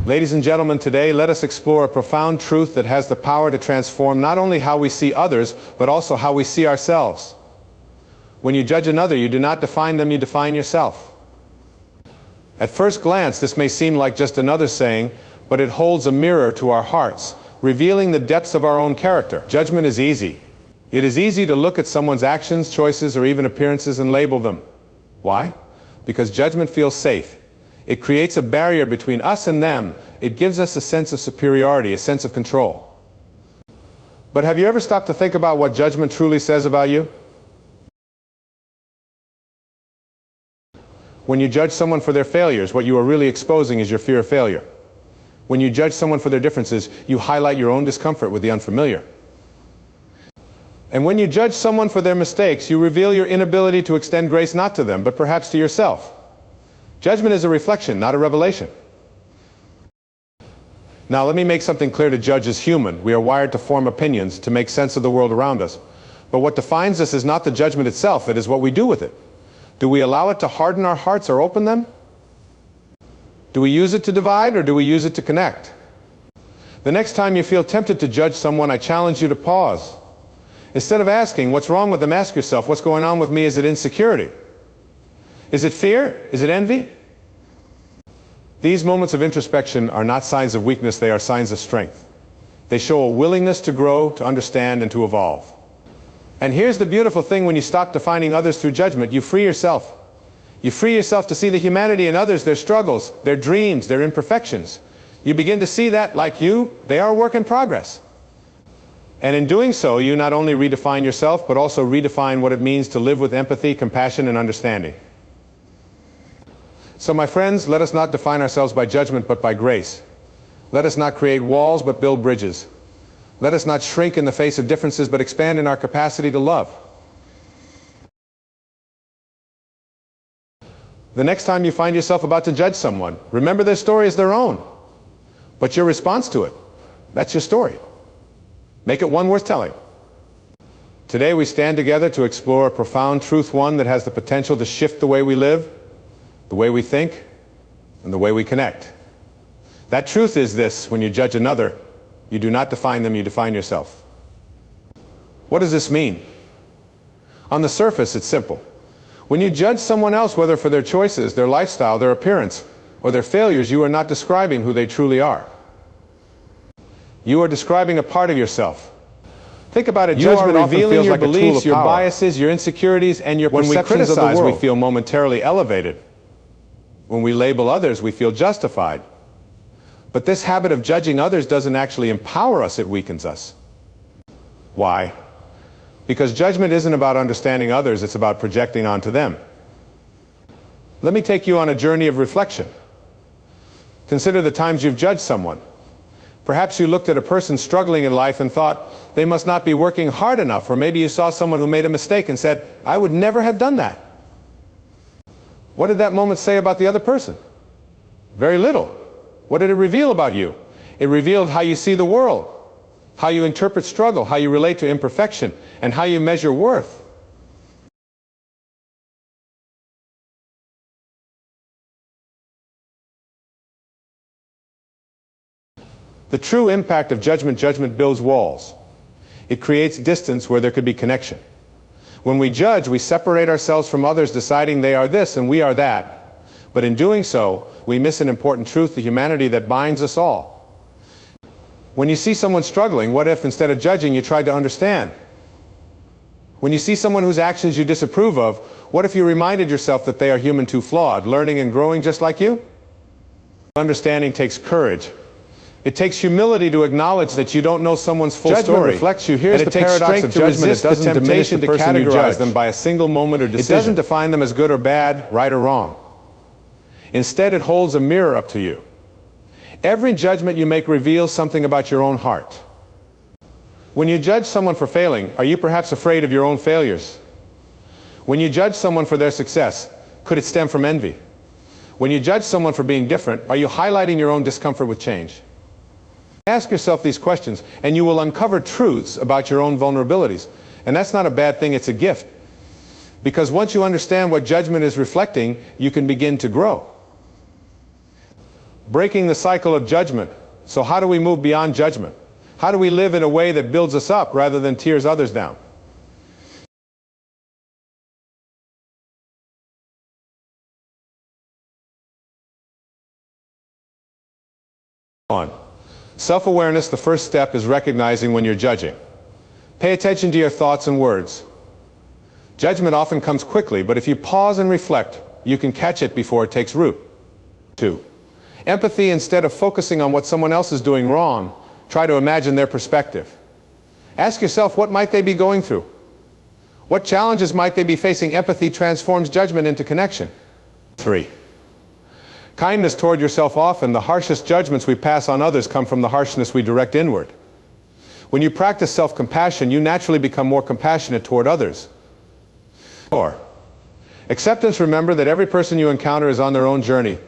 Ladies and gentlemen, today let us explore a profound truth that has the power to transform not only how we see others, but also how we see ourselves. When you judge another, you do not define them, you define yourself. At first glance, this may seem like just another saying, but it holds a mirror to our hearts, revealing the depths of our own character. Judgment is easy. It is easy to look at someone's actions, choices, or even appearances and label them. Why? Because judgment feels safe. It creates a barrier between us and them. It gives us a sense of superiority, a sense of control. But have you ever stopped to think about what judgment truly says about you? When you judge someone for their failures, what you are really exposing is your fear of failure. When you judge someone for their differences, you highlight your own discomfort with the unfamiliar. And when you judge someone for their mistakes, you reveal your inability to extend grace not to them, but perhaps to yourself. Judgment is a reflection, not a revelation. Now, let me make something clear to judge as human. We are wired to form opinions, to make sense of the world around us. But what defines us is not the judgment itself, it is what we do with it. Do we allow it to harden our hearts or open them? Do we use it to divide, or do we use it to connect? The next time you feel tempted to judge someone, I challenge you to pause. Instead of asking, what's wrong with them, ask yourself, what's going on with me? Is it insecurity? Is it fear? Is it envy? These moments of introspection are not signs of weakness, they are signs of strength. They show a willingness to grow, to understand, and to evolve. And here's the beautiful thing: when you stop defining others through judgment, you free yourself. You free yourself to see the humanity in others, their struggles, their dreams, their imperfections. You begin to see that, like you, they are a work in progress. And in doing so, you not only redefine yourself, but also redefine what it means to live with empathy, compassion, and understanding. So my friends, let us not define ourselves by judgment, but by grace. Let us not create walls, but build bridges. Let us not shrink in the face of differences, but expand in our capacity to love. The next time you find yourself about to judge someone, remember their story is their own. But your response to it, that's your story. Make it one worth telling. Today we stand together to explore a profound truth, one that has the potential to shift the way we live, the way we think, and the way we connect. That truth is this: when you judge another, you do not define them, you define yourself. What does this mean? On the surface, it's simple. When you judge someone else, whether for their choices, their lifestyle, their appearance, or their failures, you are not describing who they truly are. You are describing a part of yourself. Think about it. Judgment often feels like a tool of power. You are revealing your beliefs, your biases, your insecurities, and your perceptions of the world. When we criticize, we feel momentarily elevated. When we label others, we feel justified. But this habit of judging others doesn't actually empower us, it weakens us. Why? Because judgment isn't about understanding others, it's about projecting onto them. Let me take you on a journey of reflection. Consider the times you've judged someone. Perhaps you looked at a person struggling in life and thought, they must not be working hard enough. Or maybe you saw someone who made a mistake and said, I would never have done that. What did that moment say about the other person? Very little. What did it reveal about you? It revealed how you see the world, how you interpret struggle, how you relate to imperfection, and how you measure worth. The true impact of judgment builds walls. It creates distance where there could be connection. When we judge, we separate ourselves from others, deciding they are this and we are that. But in doing so, we miss an important truth, the humanity that binds us all. When you see someone struggling, what if instead of judging, you tried to understand? When you see someone whose actions you disapprove of, what if you reminded yourself that they are human too flawed, learning and growing just like you? Understanding takes courage. It takes humility to acknowledge that you don't know someone's full story. Judgment reflects you. Here's the paradox of judgment. It doesn't diminish the person you judge them by a single moment or decision. It doesn't define them as good or bad, right or wrong. Instead, it holds a mirror up to you. Every judgment you make reveals something about your own heart. When you judge someone for failing, are you perhaps afraid of your own failures? When you judge someone for their success, could it stem from envy? When you judge someone for being different, are you highlighting your own discomfort with change? Ask yourself these questions, and you will uncover truths about your own vulnerabilities. And that's not a bad thing, it's a gift. Because once you understand what judgment is reflecting, you can begin to grow. breaking the cycle of judgment. So how do we move beyond judgment? How do we live in a way that builds us up rather than tears others down? Self-awareness, the first step is recognizing when you're judging. Pay attention to your thoughts and words. Judgment often comes quickly, but if you pause and reflect, you can catch it before it takes root. 2. Empathy. Instead of focusing on what someone else is doing wrong, try to imagine their perspective. Ask yourself, what might they be going through? What challenges might they be facing? Empathy transforms judgment into connection. 3. Kindness toward yourself. Often the harshest judgments we pass on others come from the harshness we direct inward. When you practice self-compassion, you naturally become more compassionate toward others. 4. Acceptance. Remember that every person you encounter is on their own journey.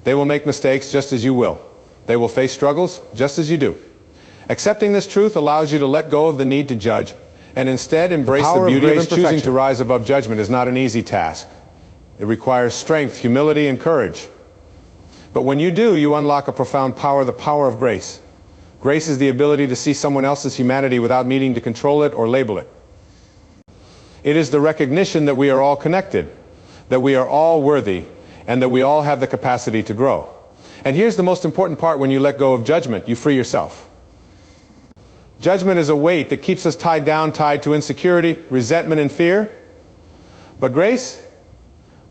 They will make mistakes just as you will. They will face struggles just as you do. Accepting this truth allows you to let go of the need to judge and instead embrace the beauty of imperfection. Choosing to rise above judgment is not an easy task. It requires strength, humility, and courage. But when you do, you unlock a profound power, the power of grace. Grace is the ability to see someone else's humanity without needing to control it or label it. It is the recognition that we are all connected, that we are all worthy, and that we all have the capacity to grow. And here's the most important part: when you let go of judgment, you free yourself. Judgment is a weight that keeps us tied down, tied to insecurity, resentment, and fear. But grace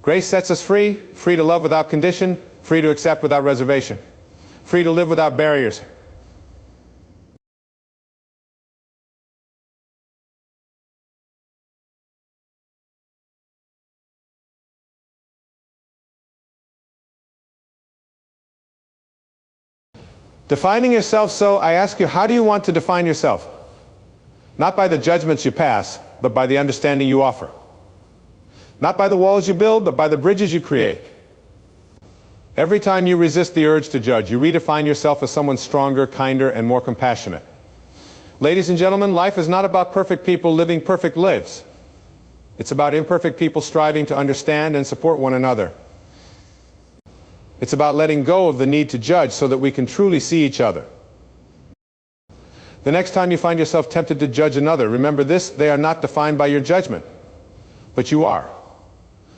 sets us free, free to love without condition, free to accept without reservation, free to live without barriers. Defining yourself. So I ask you, how do you want to define yourself? Not by the judgments you pass, but by the understanding you offer. Not by the walls you build, but by the bridges you create. Every time you resist the urge to judge, you redefine yourself as someone stronger, kinder, and more compassionate. Ladies and gentlemen, life is not about perfect people living perfect lives. It's about imperfect people striving to understand and support one another. It's about letting go of the need to judge so that we can truly see each other. The next time you find yourself tempted to judge another, remember this: they are not defined by your judgment, but you are.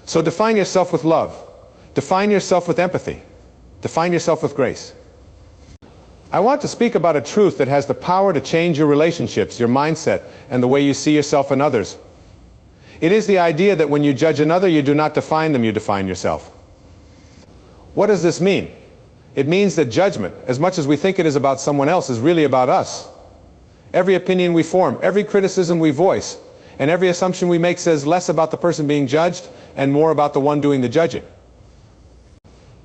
So define yourself with love. Define yourself with empathy. Define yourself with grace. I want to speak about a truth that has the power to change your relationships, your mindset, and the way you see yourself and others. It is the idea that when you judge another, you do not define them, you define yourself. What does this mean? It means that judgment, as much as we think it is about someone else, is really about us. Every opinion we form, every criticism we voice, and every assumption we make says less about the person being judged and more about the one doing the judging.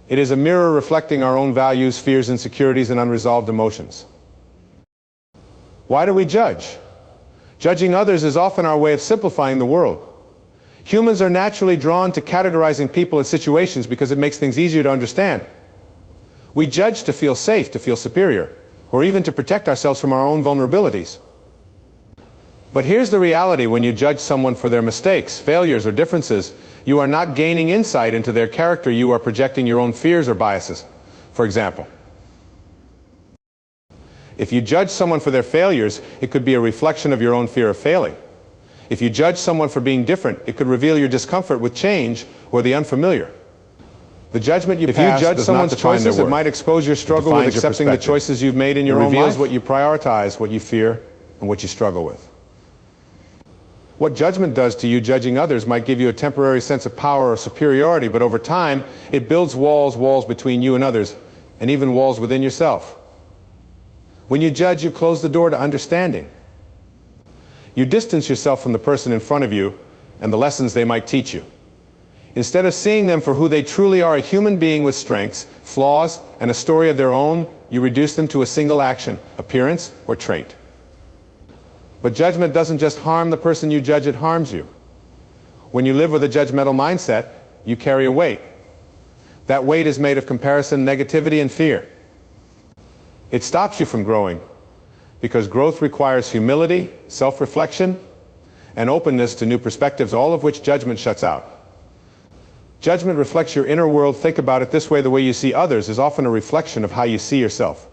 It is a mirror reflecting our own values, fears, insecurities, and unresolved emotions. Why do we judge? Judging others is often our way of simplifying the world. Humans are naturally drawn to categorizing people and situations because it makes things easier to understand. We judge to feel safe, to feel superior, or even to protect ourselves from our own vulnerabilities. But here's the reality: when you judge someone for their mistakes, failures, or differences, you are not gaining insight into their character, you are projecting your own fears or biases. For example, if you judge someone for their failures, it could be a reflection of your own fear of failing. If you judge someone for being different, it could reveal your discomfort with change or the unfamiliar. The judgment you pass, if you judge someone's choices, it might expose your struggle with accepting the choices you've made in your own life. It reveals what you prioritize, what you fear, and what you struggle with. What judgment does to you, judging others, might give you a temporary sense of power or superiority, but over time, it builds walls between you and others, and even walls within yourself. When you judge, you close the door to understanding. You distance yourself from the person in front of you and the lessons they might teach you. Instead of seeing them for who they truly are, a human being with strengths, flaws, and a story of their own, you reduce them to a single action, appearance, or trait. But judgment doesn't just harm the person you judge, it harms you. When you live with a judgmental mindset, you carry a weight. That weight is made of comparison, negativity, and fear. It stops you from growing, because growth requires humility, self-reflection, and openness to new perspectives, all of which judgment shuts out. Judgment reflects your inner world. Think about it this way: the way you see others is often a reflection of how you see yourself.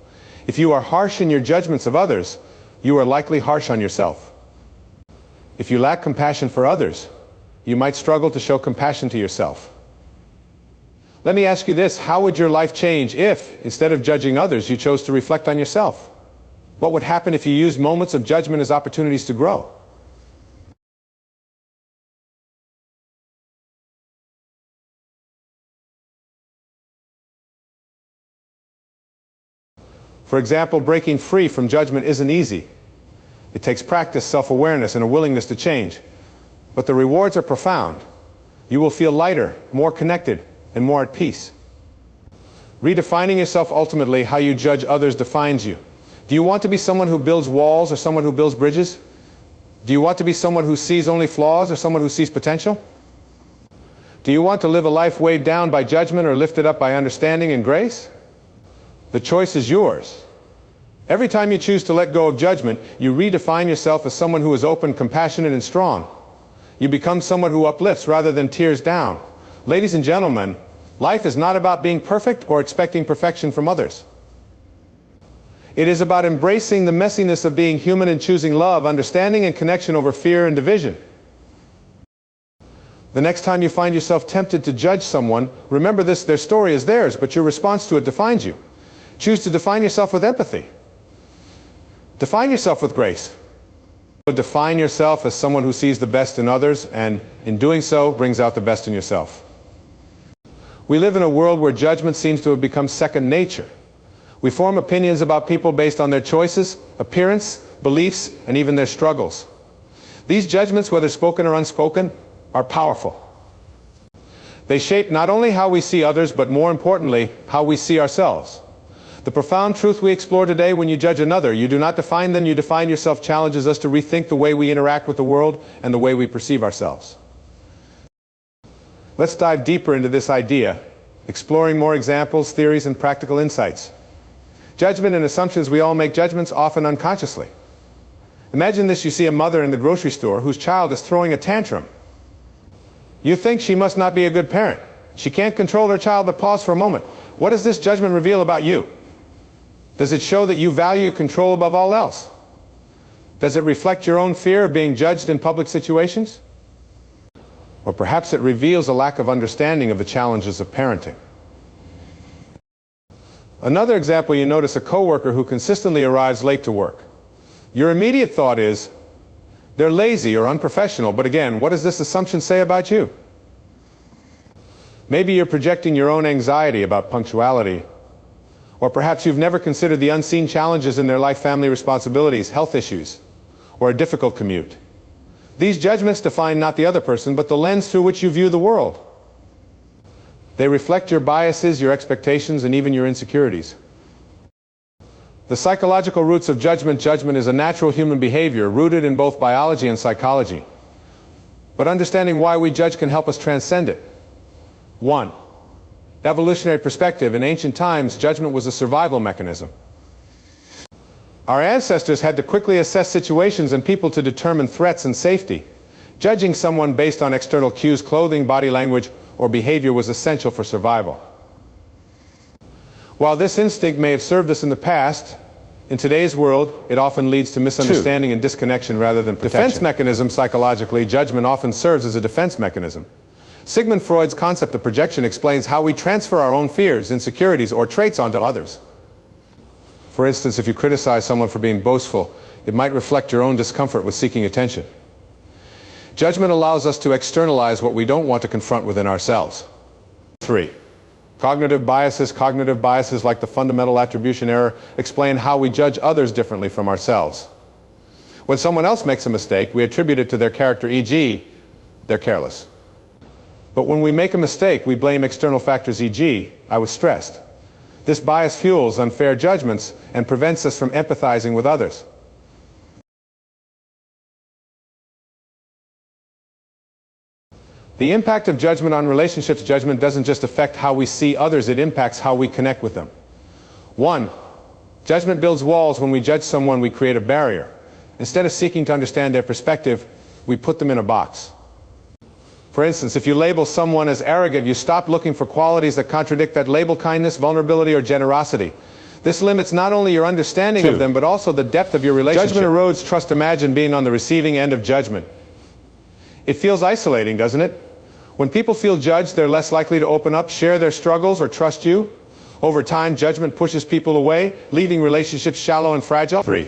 If you are harsh in your judgments of others, you are likely harsh on yourself. If you lack compassion for others, you might struggle to show compassion to yourself. Let me ask you this: how would your life change if, instead of judging others, you chose to reflect on yourself? What would happen if you used moments of judgment as opportunities to grow? For example, breaking free from judgment isn't easy. It takes practice, self-awareness, and a willingness to change. But the rewards are profound. You will feel lighter, more connected, and more at peace. Redefining yourself: ultimately, how you judge others defines you. Do you want to be someone who builds walls or someone who builds bridges? Do you want to be someone who sees only flaws or someone who sees potential? Do you want to live a life weighed down by judgment or lifted up by understanding and grace? The choice is yours. Every time you choose to let go of judgment, you redefine yourself as someone who is open, compassionate, and strong. You become someone who uplifts rather than tears down. Ladies and gentlemen, life is not about being perfect or expecting perfection from others. It is about embracing the messiness of being human and choosing love, understanding, and connection over fear and division. The next time you find yourself tempted to judge someone, remember this: their story is theirs, but your response to it defines you. Choose to define yourself with empathy. Define yourself with grace. Define yourself as someone who sees the best in others, and in doing so, brings out the best in yourself. We live in a world where judgment seems to have become second nature. We form opinions about people based on their choices, appearance, beliefs, and even their struggles. These judgments, whether spoken or unspoken, are powerful. They shape not only how we see others, but more importantly, how we see ourselves. The profound truth we explore today: when you judge another, you do not define them, you define yourself, challenges us to rethink the way we interact with the world and the way we perceive ourselves. Let's dive deeper into this idea, exploring more examples, theories, and practical insights. Judgment and assumptions: we all make judgments, often unconsciously. Imagine this: you see a mother in the grocery store whose child is throwing a tantrum. You think she must not be a good parent. She can't control her child. But pause for a moment. What does this judgment reveal about you? Does it show that you value control above all else? Does it reflect your own fear of being judged in public situations? Or perhaps it reveals a lack of understanding of the challenges of parenting. Another example: you notice a coworker who consistently arrives late to work. Your immediate thought is, they're lazy or unprofessional. But again, what does this assumption say about you? Maybe you're projecting your own anxiety about punctuality. Or perhaps you've never considered the unseen challenges in their life: family responsibilities, health issues, or a difficult commute. These judgments define not the other person, but the lens through which you view the world. They reflect your biases, your expectations, and even your insecurities. The psychological roots of judgment: judgment is a natural human behavior rooted in both biology and psychology. But understanding why we judge can help us transcend it. 1. Evolutionary perspective: in ancient times, judgment was a survival mechanism. Our ancestors had to quickly assess situations and people to determine threats and safety. Judging someone based on external cues, clothing, body language, or behavior was essential for survival. While this instinct may have served us in the past, in today's world, it often leads to misunderstanding and disconnection rather than protection. Defense mechanism: psychologically, judgment often serves as a defense mechanism. Sigmund Freud's concept of projection explains how we transfer our own fears, insecurities, or traits onto others. For instance, if you criticize someone for being boastful, it might reflect your own discomfort with seeking attention. Judgment allows us to externalize what we don't want to confront within ourselves. 3. Cognitive biases. Cognitive biases, like the fundamental attribution error, explain how we judge others differently from ourselves. When someone else makes a mistake, we attribute it to their character, e.g., they're careless. But when we make a mistake, we blame external factors, e.g., I was stressed. This bias fuels unfair judgments and prevents us from empathizing with others. The impact of judgment on relationships: judgment doesn't just affect how we see others, it impacts how we connect with them. 1. Judgment builds walls. When we judge someone, we create a barrier. Instead of seeking to understand their perspective, we put them in a box. For instance, if you label someone as arrogant, you stop looking for qualities that contradict that label: kindness, vulnerability, or generosity. This limits not only your understanding of them, but also the depth of your relationship. Judgment erodes trust. Imagine being on the receiving end of judgment. It feels isolating, doesn't it? When people feel judged, they're less likely to open up, share their struggles, or trust you. Over time, judgment pushes people away, leaving relationships shallow and fragile. 3.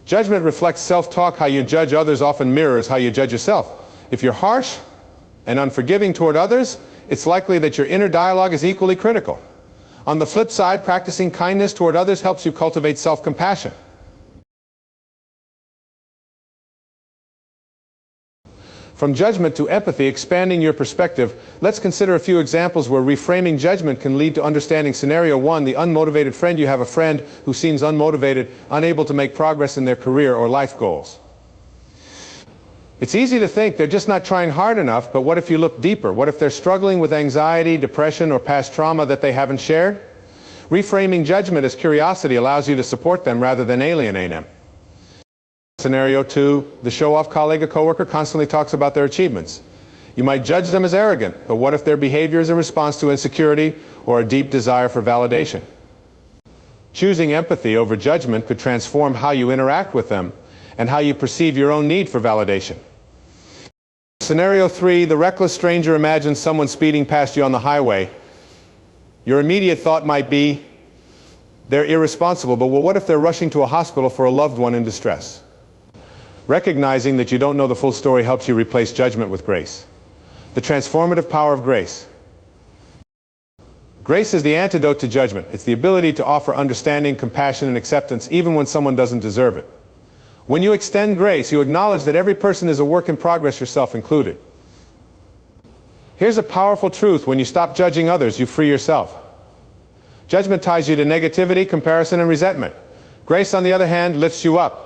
Judgment reflects self-talk. How you judge others often mirrors how you judge yourself. If you're harsh and unforgiving toward others, it's likely that your inner dialogue is equally critical. On the flip side, practicing kindness toward others helps you cultivate self-compassion. From judgment to empathy, expanding your perspective, let's consider a few examples where reframing judgment can lead to understanding. Scenario 1, the unmotivated friend. You have a friend who seems unmotivated, unable to make progress in their career or life goals. It's easy to think they're just not trying hard enough, but what if you look deeper? What if they're struggling with anxiety, depression, or past trauma that they haven't shared? Reframing judgment as curiosity allows you to support them rather than alienate them. Scenario 2, the show-off colleague. A coworker constantly talks about their achievements. You might judge them as arrogant, but what if their behavior is a response to insecurity or a deep desire for validation? Choosing empathy over judgment could transform how you interact with them and how you perceive your own need for validation. Scenario 3, the reckless stranger. Imagine someone speeding past you on the highway. Your immediate thought might be, they're irresponsible, but what if they're rushing to a hospital for a loved one in distress? Recognizing that you don't know the full story helps you replace judgment with grace. The transformative power of grace. Grace is the antidote to judgment. It's the ability to offer understanding, compassion, and acceptance even when someone doesn't deserve it. When you extend grace, you acknowledge that every person is a work in progress, yourself included. Here's a powerful truth: when you stop judging others, you free yourself. Judgment ties you to negativity, comparison, and resentment. Grace, on the other hand, lifts you up.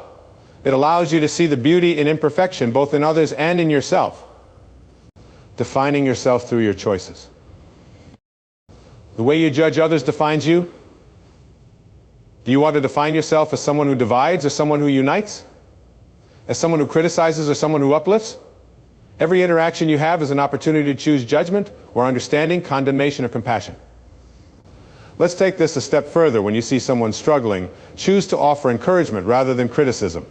It allows you to see the beauty in imperfection, both in others and in yourself. Defining yourself through your choices. The way you judge others defines you. Do you want to define yourself as someone who divides or someone who unites? As someone who criticizes or someone who uplifts? Every interaction you have is an opportunity to choose judgment or understanding, condemnation, or compassion. Let's take this a step further. When you see someone struggling, choose to offer encouragement rather than criticism.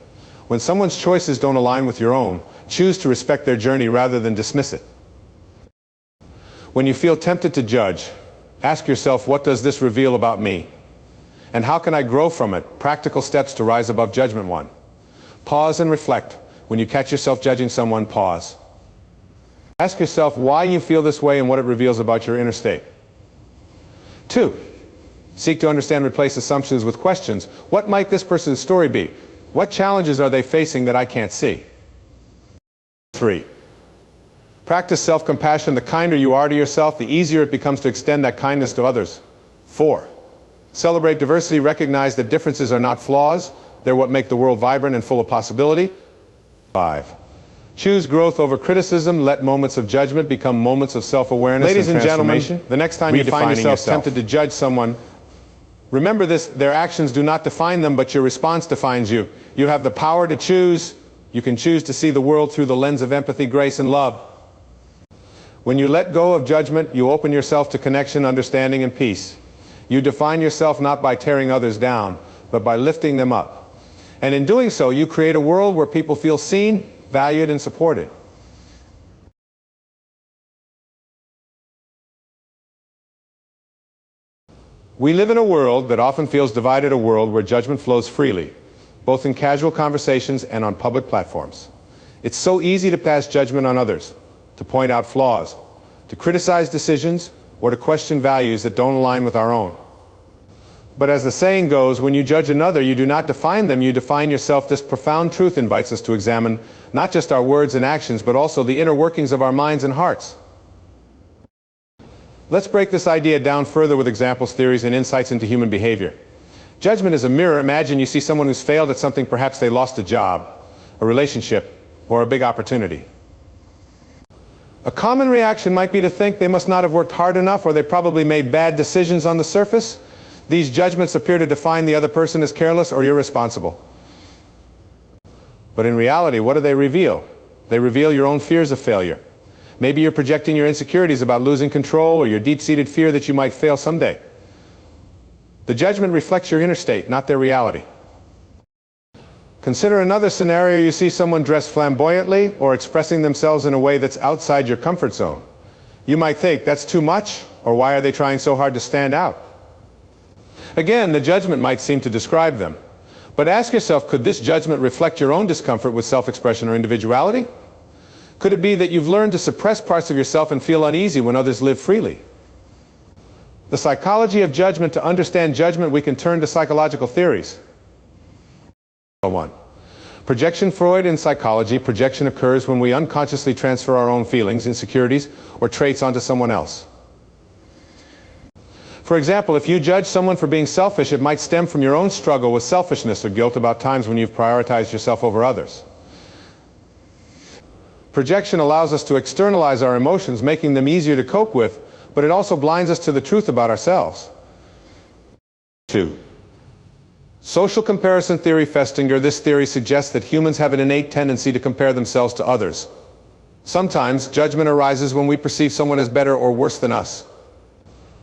When someone's choices don't align with your own, choose to respect their journey rather than dismiss it. When you feel tempted to judge, ask yourself, what does this reveal about me? And how can I grow from it? Practical steps to rise above judgment. 1. Pause and reflect. When you catch yourself judging someone, pause. Ask yourself why you feel this way and what it reveals about your inner state. 2. Seek to understand. Replace assumptions with questions. What might this person's story be? What challenges are they facing that I can't see? 3. Practice self-compassion. The kinder you are to yourself, the easier it becomes to extend that kindness to others. 4. Celebrate diversity. Recognize that differences are not flaws. They're what make the world vibrant and full of possibility. 5. Choose growth over criticism. Let moments of judgment become moments of self-awareness. Ladies and gentlemen, the next time you find yourself tempted to judge someone, remember this: their actions do not define them, but your response defines you. You have the power to choose. You can choose to see the world through the lens of empathy, grace, and love. When you let go of judgment, you open yourself to connection, understanding, and peace. You define yourself not by tearing others down, but by lifting them up. And in doing so, you create a world where people feel seen, valued, and supported. We live in a world that often feels divided, a world where judgment flows freely, both in casual conversations and on public platforms. It's so easy to pass judgment on others, to point out flaws, to criticize decisions, or to question values that don't align with our own. But as the saying goes, when you judge another, you do not define them, you define yourself. This profound truth invites us to examine not just our words and actions, but also the inner workings of our minds and hearts. Let's break this idea down further with examples, theories, and insights into human behavior. Judgment is a mirror. Imagine you see someone who's failed at something. Perhaps they lost a job, a relationship, or a big opportunity. A common reaction might be to think they must not have worked hard enough, or they probably made bad decisions on the surface. These judgments appear to define the other person as careless or irresponsible. But in reality, what do they reveal? They reveal your own fears of failure. Maybe you're projecting your insecurities about losing control or your deep-seated fear that you might fail someday. The judgment reflects your inner state, not their reality. Consider another scenario. You see someone dressed flamboyantly or expressing themselves in a way that's outside your comfort zone. You might think, that's too much, or why are they trying so hard to stand out? Again, the judgment might seem to describe them. But ask yourself, could this judgment reflect your own discomfort with self-expression or individuality? Could it be that you've learned to suppress parts of yourself and feel uneasy when others live freely? The psychology of judgment. To understand judgment, we can turn to psychological theories. 1. Projection. Freud in psychology, projection occurs when we unconsciously transfer our own feelings, insecurities, or traits onto someone else. For example, if you judge someone for being selfish, it might stem from your own struggle with selfishness or guilt about times when you've prioritized yourself over others. Projection allows us to externalize our emotions, making them easier to cope with, but it also blinds us to the truth about ourselves. 2. Social comparison theory. Festinger. This theory suggests that humans have an innate tendency to compare themselves to others. Sometimes judgment arises when we perceive someone as better or worse than us.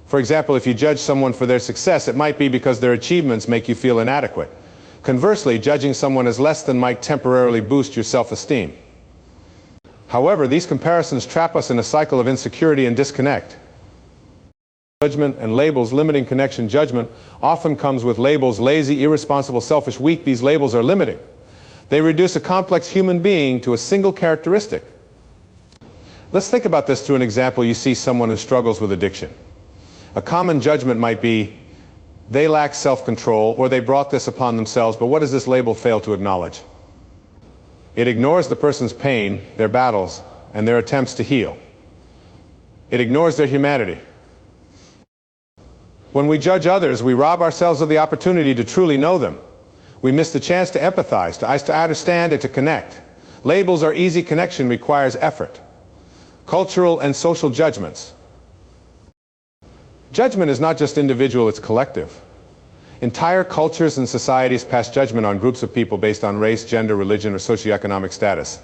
For example, if you judge someone for their success, it might be because their achievements make you feel inadequate. Conversely, judging someone as less than might temporarily boost your self-esteem. However, these comparisons trap us in a cycle of insecurity and disconnect. Judgment and labels. Limiting connection. Judgment often comes with labels: lazy, irresponsible, selfish, weak. These labels are limiting. They reduce a complex human being to a single characteristic. Let's think about this through an example. You see someone who struggles with addiction. A common judgment might be, they lack self-control, or they brought this upon themselves. But what does this label fail to acknowledge? It ignores the person's pain, their battles, and their attempts to heal. It ignores their humanity. When we judge others, we rob ourselves of the opportunity to truly know them. We miss the chance to empathize, to understand, and to connect. Labels are easy. Connection requires effort. Cultural and social judgments. Judgment is not just individual, it's collective. Entire cultures and societies pass judgment on groups of people based on race, gender, religion, or socioeconomic status.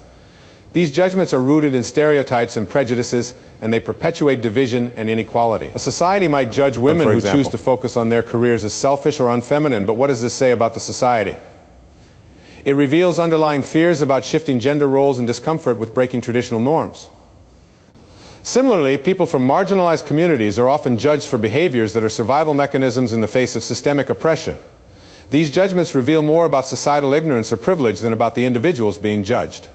These judgments are rooted in stereotypes and prejudices, and they perpetuate division and inequality. A society might judge women who choose to focus on their careers as selfish or unfeminine, but what does this say about the society? It reveals underlying fears about shifting gender roles and discomfort with breaking traditional norms. Similarly, people from marginalized communities are often judged for behaviors that are survival mechanisms in the face of systemic oppression. These judgments reveal more about societal ignorance or privilege than about the individuals being judged.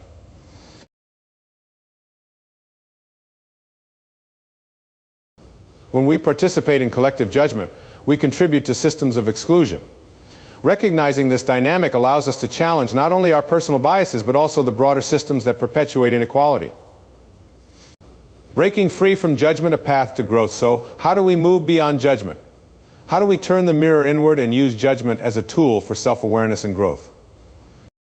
When we participate in collective judgment, we contribute to systems of exclusion. Recognizing this dynamic allows us to challenge not only our personal biases, but also the broader systems that perpetuate inequality. Breaking free from judgment, a path to growth. So, how do we move beyond judgment? How do we turn the mirror inward and use judgment as a tool for self-awareness and growth?